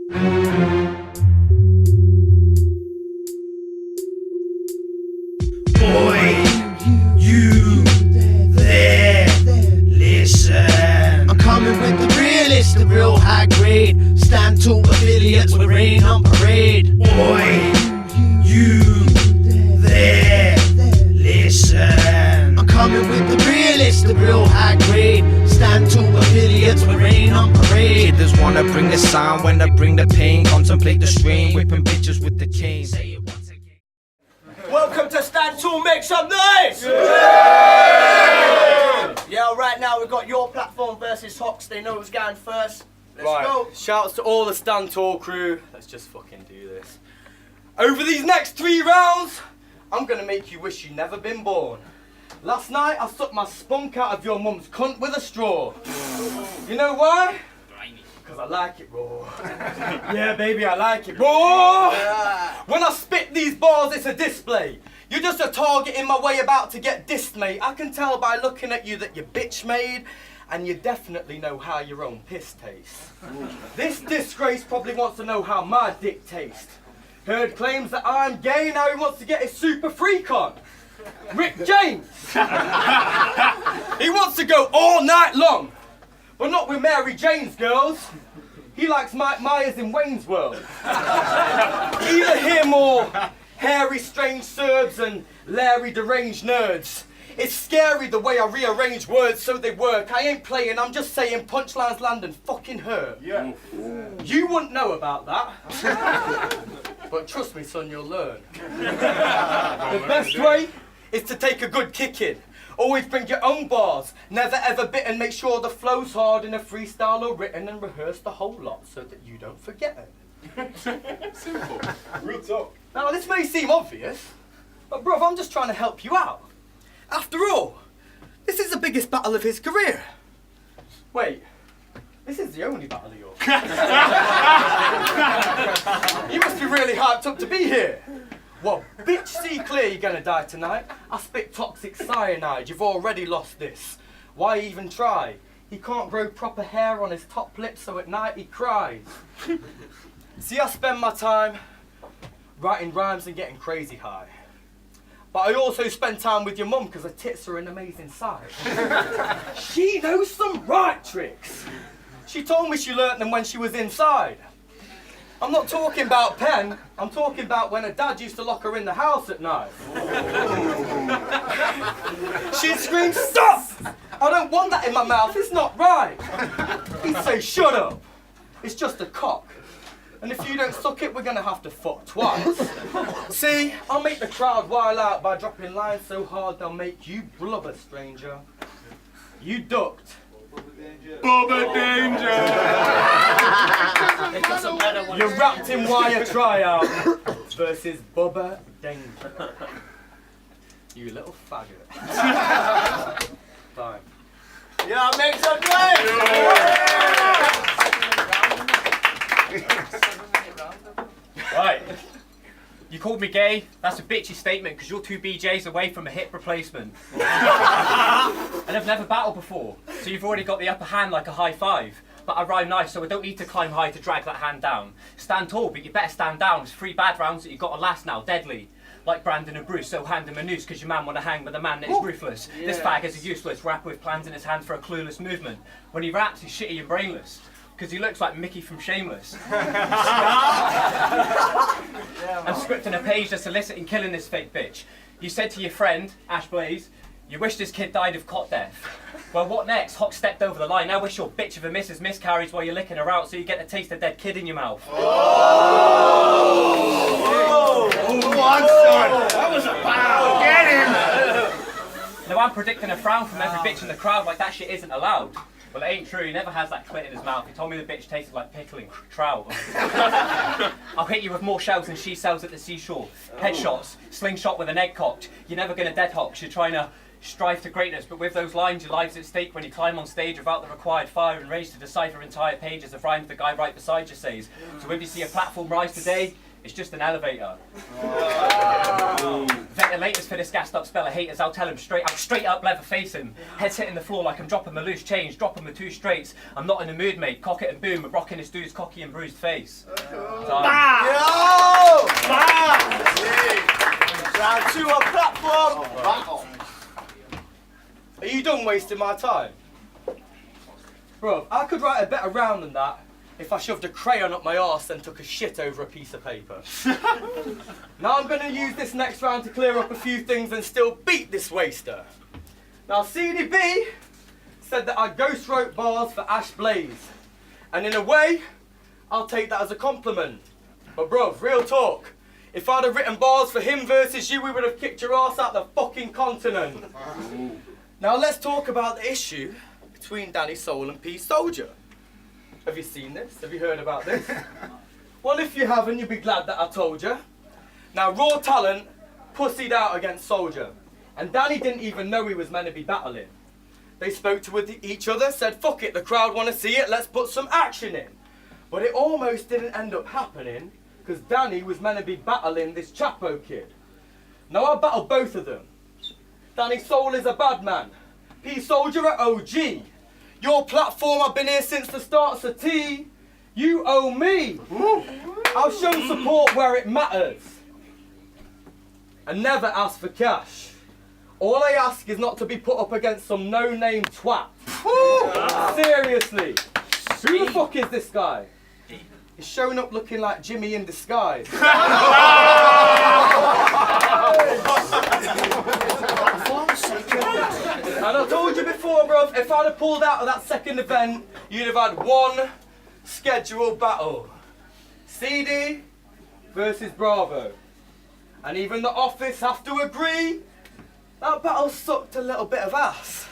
Boy, you there, listen. I'm coming with the realest, the real high grade. Stand tall affiliates with rain on parade. Boy, you there, listen. I'm coming with the realest, the real high grade. Stand tall affiliates with rain on parade. Kidders wanna bring the sound when I bring the pain. Contemplate the strain, whipping bitches with the cane. Say it once again. Welcome to Stand Tall, make some noise! Yeah, right now we've got your platform versus Hockz. They know who's going first. Let's go. Shouts to all the Stand Tall crew. Let's just fucking do this. Over these next 3 rounds, I'm gonna make you wish you never been born. Last night I sucked my spunk out of your mum's cunt with a straw. You know why? Because I like it raw. Yeah, baby, I like it raw. When I spit these bars, it's a display. You're just a target in my way about to get dissed, mate. I can tell by looking at you that you're bitch made, and you definitely know how your own piss tastes. This disgrace probably wants to know how my dick tastes. Heard claims that I'm gay, now he wants to get his super freak on. Rick James. He wants to go all night long. But not with Mary Jane's girls. He likes Mike Myers in Wayne's World. Either him or hairy strange Serbs and Larry deranged nerds. It's scary the way I rearrange words so they work. I ain't playing, I'm just saying punchlines land and fucking hurt. Yeah. You wouldn't know about that. But trust me, son, you'll learn. The best way is to take a good kicking. Always bring your own bars, never ever bitten. Make sure the flow's hard in a freestyle or written, and rehearse the whole lot so that you don't forget it. Simple. Real talk. Now this may seem obvious, but bruv, I'm just trying to help you out. After all, this is the biggest battle of his career. Wait, this is the only battle of yours. You must be really hyped up to be here. Well, bitch, see clear you're gonna die tonight. I spit toxic cyanide, you've already lost this. Why even try? He can't grow proper hair on his top lip, so at night he cries. See, I spend my time writing rhymes and getting crazy high. But I also spend time with your mum because her tits are an amazing sight. She knows some right tricks. She told me she learnt them when she was inside. I'm not talking about pen, I'm talking about when her dad used to lock her in the house at night. She'd scream, "Stop! I don't want that in my mouth, it's not right." He'd say, "Shut up, it's just a cock. And if you don't suck it, we're gonna have to fuck twice." See, I'll make the crowd wild out by dropping lines so hard they'll make you blubber, stranger. You ducked. Bubba Danger! You're wrapped in wire tryout versus Bubba Danger. You little faggot. Fine. Yeah, make some noise! Right. You called me gay? That's a bitchy statement because you're 2 BJs away from a hip replacement. And I've never battled before, so you've already got the upper hand like a high five. But I rhyme nice, so I don't need to climb high to drag that hand down. Stand tall, but you better stand down. It's 3 bad rounds that you've got to last now, deadly. Like Brandon and Bruce, so hand him a noose because your man want to hang with a man that is ruthless. Yeah. This fag is a useless rapper with plans in his hand for a clueless movement. When he raps, he's shitty and brainless. Because he looks like Mickey from Shameless. I'm scripting a page to solicit and killing this fake bitch. You said to your friend, Ash Blaze, you wish this kid died of cot death. Well, what next? Hockz stepped over the line. I wish your bitch of a missus miscarries while you're licking her out so you get to taste a dead kid in your mouth. Oh! That was a pow! Get him! Now I'm predicting a frown from every bitch in the crowd like that shit isn't allowed. Well, it ain't true, he never has that clit in his mouth. He told me the bitch tasted like pickling trout. I'll hit you with more shells than she sells at the seashore. Headshots, slingshot with an egg cocked. You're never gonna dead Hockz, you're trying to strive to greatness, but with those lines, your life's at stake when you climb on stage without the required fire and rage to decipher entire pages of rhymes the guy right beside you says. So if you see a platform rise today, it's just an elevator. Ventilators for this gassed up spell of haters, I'll tell him straight up leather facing. Head's hitting the floor like I'm dropping my loose change, dropping my 2 straights. I'm not in the mood, mate. Cock it and boom, I'm rocking this dude's cocky and bruised face. Yo! Round 2 on platform. Battle. Are you done wasting my time? Bro, I could write a better round than that if I shoved a crayon up my arse and took a shit over a piece of paper. Now I'm going to use this next round to clear up a few things and still beat this waster. Now CDB said that I ghost wrote bars for Ash Blaze. And in a way, I'll take that as a compliment. But bruv, real talk. If I'd have written bars for him versus you, we would have kicked your ass out the fucking continent. Now let's talk about the issue between Danny Soul and P Soldier. Have you seen this? Have you heard about this? Well, if you haven't, you'll be glad that I told you. Now, Raw Talent pussied out against Soldier, and Danny didn't even know he was meant to be battling. They spoke to each other, said, fuck it, the crowd want to see it, let's put some action in. But it almost didn't end up happening, because Danny was meant to be battling this Chapo kid. Now, I battled both of them. Danny Soul is a bad man. P Soldier at OG. Your platform, I've been here since the start, so T, you owe me. I've shown support where it matters. And never ask for cash. All I ask is not to be put up against some no-name twat. Seriously. Who the fuck is this guy? He's showing up looking like Jimmy in disguise. And I told you before, bruv, if I'd have pulled out of that second event, you'd have had one scheduled battle. CD versus Bravo. And even the office have to agree, that battle sucked a little bit of ass.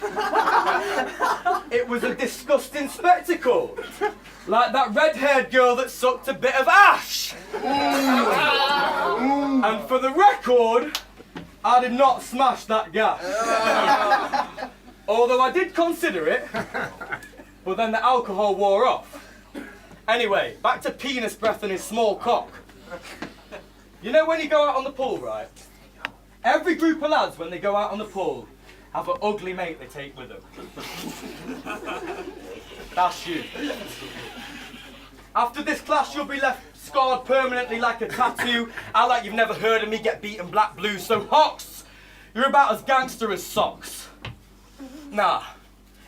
It was a disgusting spectacle. Like that red-haired girl that sucked a bit of ash. And for the record, I did not smash that gas. Although I did consider it, but then the alcohol wore off. Anyway, back to penis breath and his small cock. You know when you go out on the pool, right? Every group of lads, when they go out on the pool, have an ugly mate they take with them. That's you. After this clash, you'll be left scarred permanently like a tattoo. I like you've never heard of me get beaten black blue. So Hockz, you're about as gangster as Socks. Nah,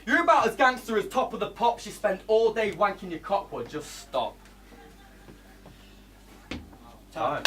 you're about as gangster as Top of the Pops. You spend all day wanking your cockwood. Just stop. Time.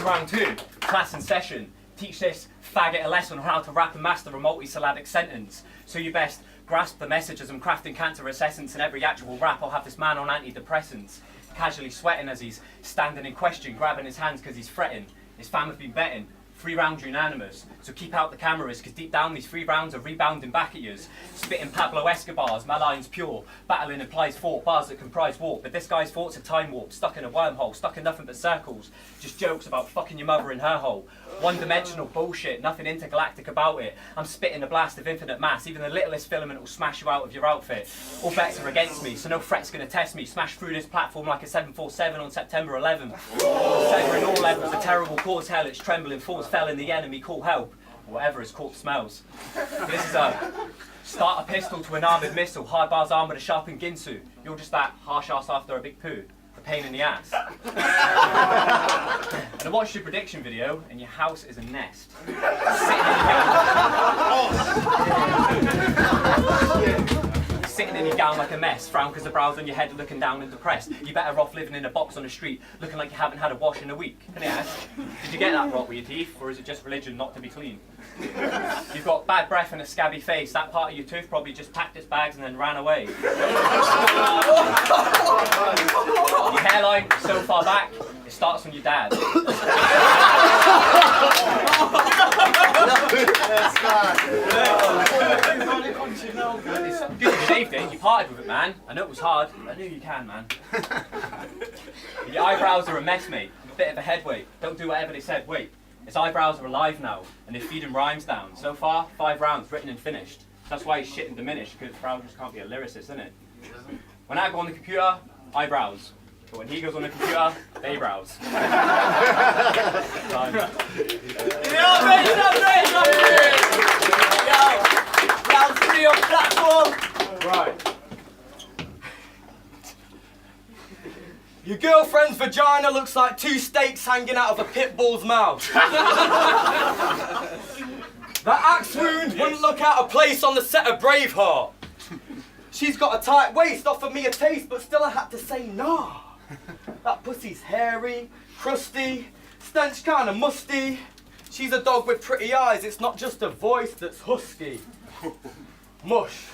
Round 2, class in session. Teach this faggot a lesson on how to rap and master a multi-syllabic sentence. So you best grasp the message as I'm crafting cancerous essence in every actual rap. I'll have this man on antidepressants, casually sweating as he's standing in question, grabbing his hands because he's fretting. His fam have been betting. 3 rounds unanimous, so keep out the cameras, because deep down these 3 rounds are rebounding back at yous. Spitting Pablo Escobars, my line's pure. Battling implies thought, bars that comprise walk. But this guy's thoughts are time warped, stuck in a wormhole, stuck in nothing but circles. Just jokes about fucking your mother in her hole. One-dimensional bullshit, nothing intergalactic about it. I'm spitting a blast of infinite mass, even the littlest filament will smash you out of your outfit. All bets are against me, so no threat's gonna test me. Smash through this platform like a 747 on September 11th. Severing all levels, a terrible cause hell, it's trembling, thoughts fell in the enemy, call help. Whatever his corpse smells. This is a start a pistol to an armoured missile, hard bars armed with a sharpened ginsu. You're just that harsh ass after a big poo. A pain in the ass. And I watched your prediction video, and your house is a nest. Sitting in your gown like a mess, frown because the brows on your head are looking down and depressed. You're better off living in a box on the street, looking like you haven't had a wash in a week. Can I ask, did you get that rot with your teeth, or is it just religion not to be clean? You've got bad breath and a scabby face. That part of your tooth probably just packed its bags and then ran away. Your hairline so far back, it starts from your dad. Good you shaved it, you parted with it, man. I know it was hard, I knew you can, man. Your eyebrows are a mess, mate. A bit of a headway. Don't do whatever they said. Wait, his eyebrows are alive now, and they're feeding rhymes down. So far, 5 rounds written and finished. That's why he's shit and diminished, because Brown just can't be a lyricist, innit? When I go on the computer, eyebrows. But when he goes on the computer, they browse. Done. Round 3 on platform. Right. Your girlfriend's vagina looks like 2 steaks hanging out of a pit bull's mouth. That axe wound wouldn't look out of place on the set of Braveheart. She's got a tight waist, offered me a taste, but still I had to say nah. That pussy's hairy, crusty, stench kinda musty. She's a dog with pretty eyes, it's not just a voice that's husky. Mush.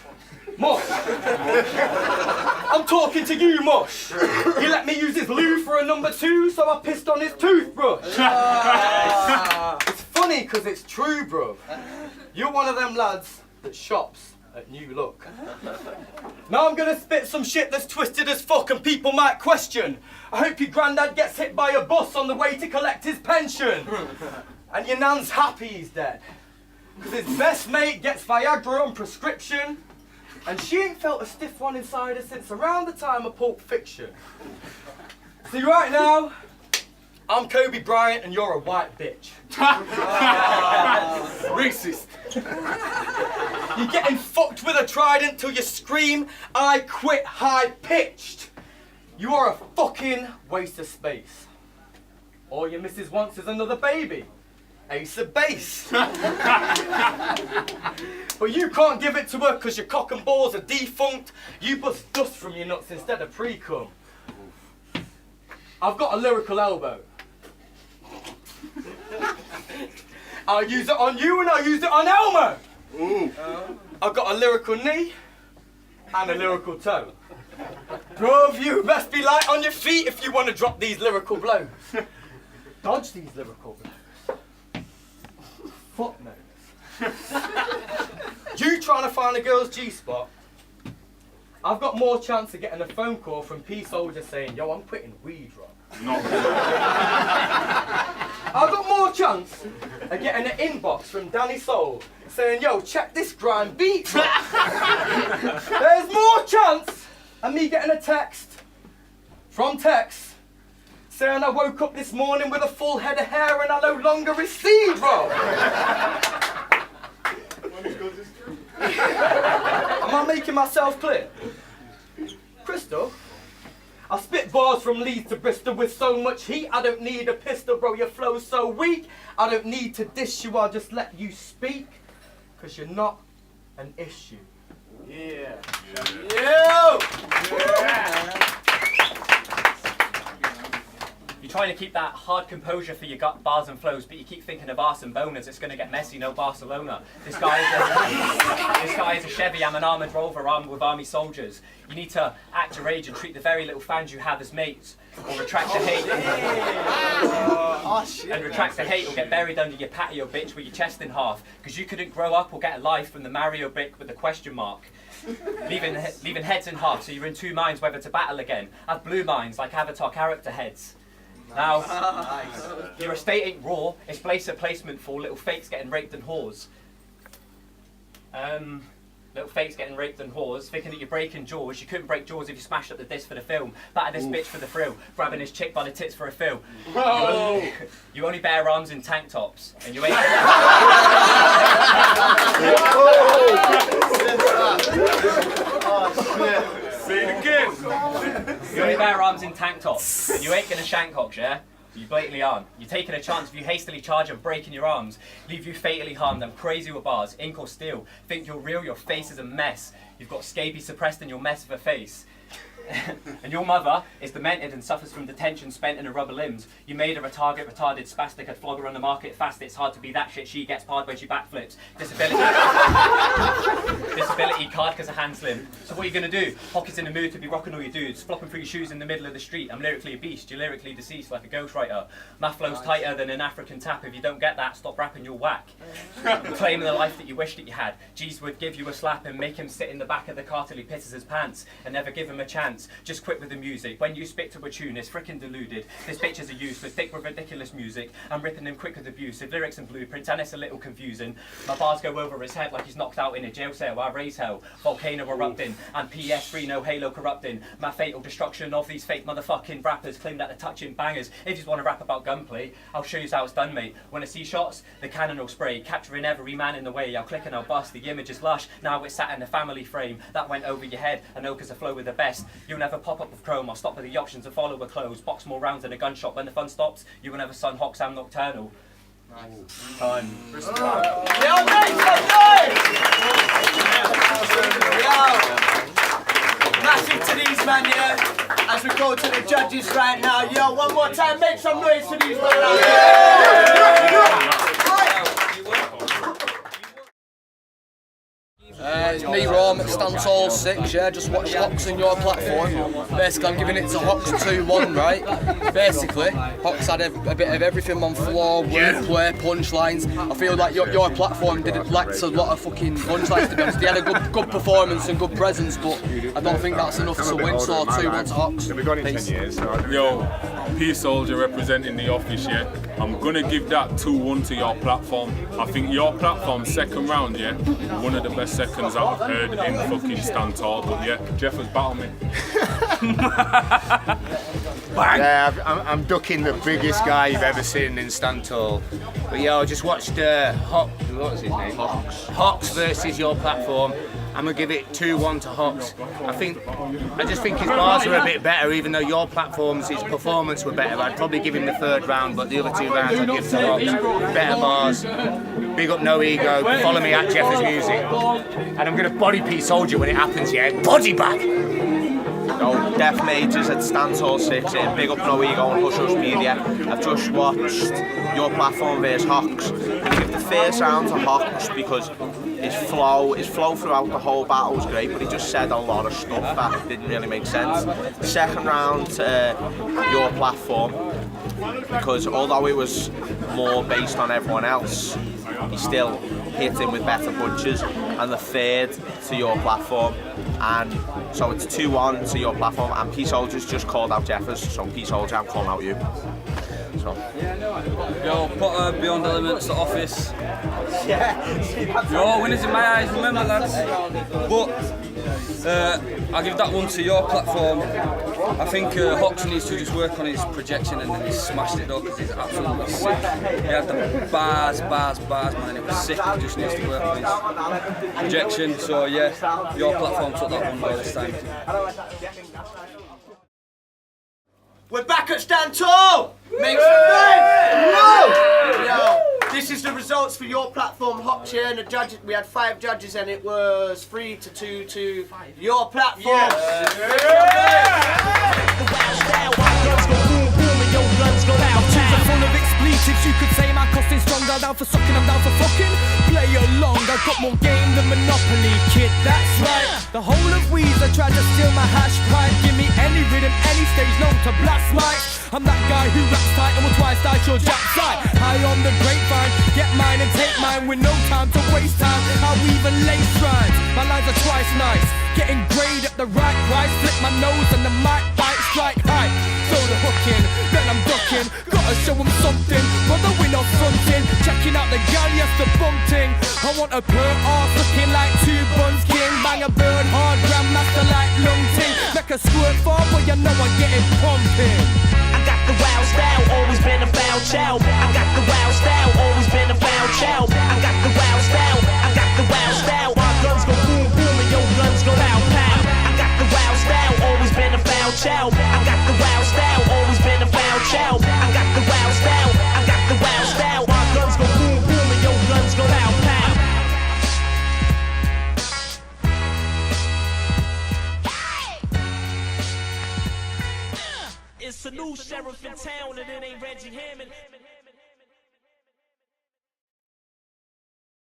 Mush. I'm talking to you, Mush. He let me use his loo for a number 2, so I pissed on his toothbrush. It's funny because it's true, bruv. You're one of them lads that shops at New Look. Now I'm gonna spit some shit that's twisted as fuck and people might question. I hope your granddad gets hit by a bus on the way to collect his pension. And your nan's happy he's dead. Because his best mate gets Viagra on prescription. And she ain't felt a stiff one inside her since around the time of Pulp Fiction. See, right now, I'm Kobe Bryant and you're a white bitch. Racist. You're getting fucked with a trident till you scream, I quit high pitched. You are a fucking waste of space. All your missus wants is another baby. Ace of base. But you can't give it to her because your cock and balls are defunct. You bust dust from your nuts instead of pre-cum. I've got a lyrical elbow. I'll use it on you and I'll use it on Elmo. I've got a lyrical knee and a lyrical toe. Bruv, you best be light on your feet if you want to drop these lyrical blows. Dodge these lyrical blows. Footnotes. You trying to find a girl's G-spot? I've got more chance of getting a phone call from P Soldier saying, yo, I'm quitting weed, Rob. I've got more chance of getting an inbox from Danny Soul saying, yo, check this grime beat, Rob. There's more chance of me getting a text from Tex saying I woke up this morning with a full head of hair and I no longer receive, Rob. Am I making myself clear? Crystal, I spit bars from Leeds to Bristol with so much heat, I don't need a pistol, bro, your flow's so weak. I don't need to dish you, I'll just let you speak, because you're not an issue. Yeah. Yeah. You're trying to keep that hard composure for your gut bars and flows, but you keep thinking of arse and boners. It's going to get messy, no Barcelona. This guy is a Chevy, I'm an armoured rover armed with army soldiers. You need to act your age and treat the very little fans you have as mates, or retract the hate. And retract the hate or get buried under your patio, bitch, with your chest in half, because you couldn't grow up or get a life from the Mario brick with a question mark. Leaving heads in half, so you're in 2 minds whether to battle again. Have blue minds like Avatar character heads. Now, your estate ain't raw, it's place at placement for little fakes getting raped and whores. Little fakes getting raped and whores, thinking that you're breaking jaws. You couldn't break jaws if you smashed up the disc for the film. Batter this bitch for the thrill, grabbing his chick by the tits for a fill. You only bear arms in tank tops, and you ain't... Say it again. You only bear arms in tank tops, and you ain't gonna shank Hockz, yeah? You blatantly aren't. You're taking a chance if you hastily charge and breaking your arms, leave you fatally harmed. I'm crazy with bars, ink or steel. Think you're real, your face is a mess. You've got scabies suppressed in your mess of a face. And your mother is demented and suffers from detention spent in her rubber limbs. You made her a target, retarded spastic, I'd flog her on the market fast. It's hard to be that shit, she gets parred when she backflips. Disability card because her hand's slim. So what are you gonna do? Hockz in the mood to be rocking all your dudes, flopping through your shoes in the middle of the street. I'm lyrically a beast, you're lyrically deceased like a ghostwriter. Math flow's tighter than an African tap. If you don't get that, stop rapping, you're whack. Claiming the life that you wish that you had. Jeez would give you a slap and make him sit in the back of the car till he pisses his pants and never give him a chance. cunts, just quit with the music. When you spit to a tune, it's frickin' deluded. This bitch is a useless, thick with ridiculous music. I'm ripping him quick with abusive lyrics and blueprints, and it's a little confusing. My bars go over his head like he's knocked out in a jail cell. I raise hell, volcano erupting, and PS3 no halo corrupting. My fatal destruction of these fake motherfucking rappers claim that they're touching bangers. If you just want to rap about gunplay, I'll show you how it's done, mate. When I see shots, the cannon will spray, capturing every man in the way. I'll click and I'll bust. The image is lush. Now it's sat in a family frame. That went over your head. I know cause I flow with the best. You'll never pop up with chrome. I'll stop with the options and follow a close. Box more rounds in a gun shop. When the fun stops, you will never son Hockz, I'm nocturnal. Nice. Time. Yo, mate, massive to these man, yeah. As we go to the judges right now, yo, one more time, make some noise to these man out there. It's me, Rom, at Stand Tall 6, yeah, just watch Hockz on your platform. Basically, I'm giving it to Hockz 2-1, right? Basically, Hockz had a bit of everything on floor, wordplay, punchlines. I feel like your platform didn't lack a lot of fucking punchlines, to be honest. He had a good performance and good presence, but I don't think that's enough to win, so 2-1 to Hockz. We've got it in 10 years. Yo, Peace Soldier representing the office, yeah. I'm gonna give that 2-1 to your platform. I think your platform, second round, yeah, one of the best seconds I've heard in fucking Stand Tall, but yeah, Jeff has battled me. Yeah, I'm ducking the biggest guy you've ever seen in Stand Tall. But yo, I just watched what was his name? Hockz versus your platform. I'm gonna give it 2-1 to Hockz. I just think his bars were a bit better, even though your platforms, his performance were better. I'd probably give him the third round, but the other 2 rounds I'd give to Hockz. Better bars. Big up No Ego. Follow me at Jeff's Music. And I'm gonna body Peace Soldier when it happens, yeah? Body back! No, Death Majors at Stand Tall 6, big up No Ego on Hush Media. I've just watched your platform versus Hockz. I'm going to give the first round to Hockz because his flow throughout the whole battle was great, but he just said a lot of stuff that didn't really make sense. Second round to your platform, because although it was more based on everyone else, he still hit him with better punches. And the third to your platform, and so it's 2-1 to your platform, and Peace Soldier's just called out Jeffers, so Peace Soldier, I'm calling out you. So. Yo, Potter, Beyond Elements, The Office. Yo, winners in my eyes, remember lads. But I'll give that one to your platform. I think Hockz needs to just work on his projection, and then he smashed it up because he's absolutely sick. He had the bars, man, it was sick. He just needs to work on his projection. So yeah, your platform took that one by this time. We're back at Stand Tall! Make some noise! Yo! This is the results for your platform, Hockz here, and the judges. We had 5 judges, and it was 3-2 to your platform. Full of expletives, you could say my costing's stronger. Down for sucking, I'm down for fucking. Play along, I got more game than Monopoly, kid, that's right. The whole of Weezer tried to steal my hash pipe. Give me any rhythm, any stage known to blast mics. I'm that guy who raps tight and will twice dice your jack side. High on the grapevine, get mine and take mine with no time to waste time. How even lace rhymes, my lines are twice nice. Getting grade at the right price, flip my nose and the mic bite, strike high. Throw the hook in, then I'm ducking. Gotta show them something, brother we're not fronting. Checking out the gal, yes the bum ting. I want a pert arse looking like 2 buns king. Bang a bird hard, grandmaster like lung ting. Make a squirt far, but you know I get it pumping. I got the wild style, always been a foul child. I got the wild style, always been a foul child. I got the wild style, I got the wild style. My guns go boom boom and your guns go pow pow. I got the wild style, always been a foul child. I got the wild style, always been a foul child. I got the wild style, I got the wild style. My guns go boom boom and your guns go pow pow. It's a new sheriff in town and it ain't Reggie Hammond.